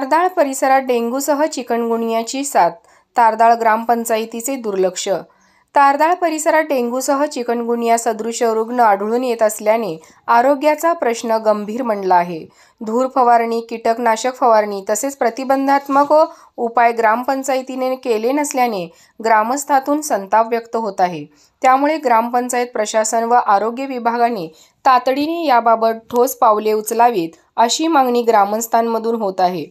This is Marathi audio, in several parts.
तारदाळ परिसरात डेंग्यूसह चिकनगुनियाची साथ, तारदाळ ग्रामपंचायतीचे दुर्लक्ष. तारदाळ परिसरात डेंग्यूसह चिकनगुनिया सदृश रुग्ण आढळून येत असल्याने आरोग्याचा प्रश्न गंभीर बनला आहे. धूर फवारणी, कीटकनाशक फवारणी तसेच प्रतिबंधात्मक उपाय ग्रामपंचायतीने केले नसल्याने ग्रामस्थातून संताप व्यक्त होत आहे. त्यामुळे ग्रामपंचायत प्रशासन व आरोग्य विभागाने तातडीने याबाबत ठोस पावले उचलावीत अशी मागणी ग्रामस्थांमधून होत आहे.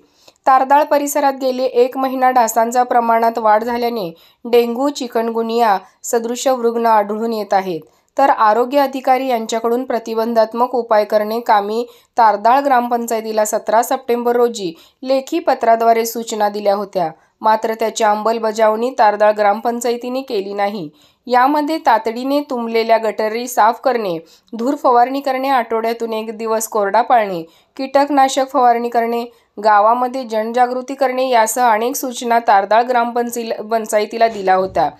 तारदाळ परिसरात गेले 1 महिना डासांच्या प्रमाणात वाढ झाल्याने डेंग्यू, चिकनगुनिया सदृश रुग्ण आढळून येत आहेत. तर आरोग्य अधिकारी यांच्याकडून प्रतिबंधात्मक उपाय करणे कामी तारदाळ ग्रामपंचायतीला 17 सप्टेंबर रोजी लेखी पत्राद्वारे सूचना दिल्या होत्या. मात्र त्याची अंमलबजावणी तारदाळ ग्रामपंचायतीने केली नाही. यामध्ये तातडीने तुंबलेल्या गटारी साफ करणे, धूर फवारणी करणे, आठवड्यातून 1 दिवस कोरडा पाळणे, कीटकनाशक फवारणी करणे, गावामध्ये जनजागृती करणे यासह अनेक सूचना तारदाळ ग्रामपंचायतीला दिल्या होत्या.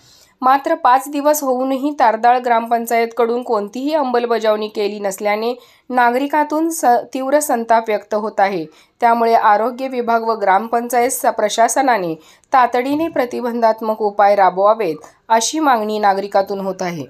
मात्र 5 दिवस होऊनही तारदाळ ग्रामपंचायतकडून कोणतीही अंमलबजावणी केली नसल्याने नागरिकातून तीव्र संताप व्यक्त होत आहे. त्यामुळे आरोग्य विभाग व ग्रामपंचायत प्रशासनाने तातडीने प्रतिबंधात्मक उपाय राबवावेत अशी मागणी नागरिकातून होत आहे.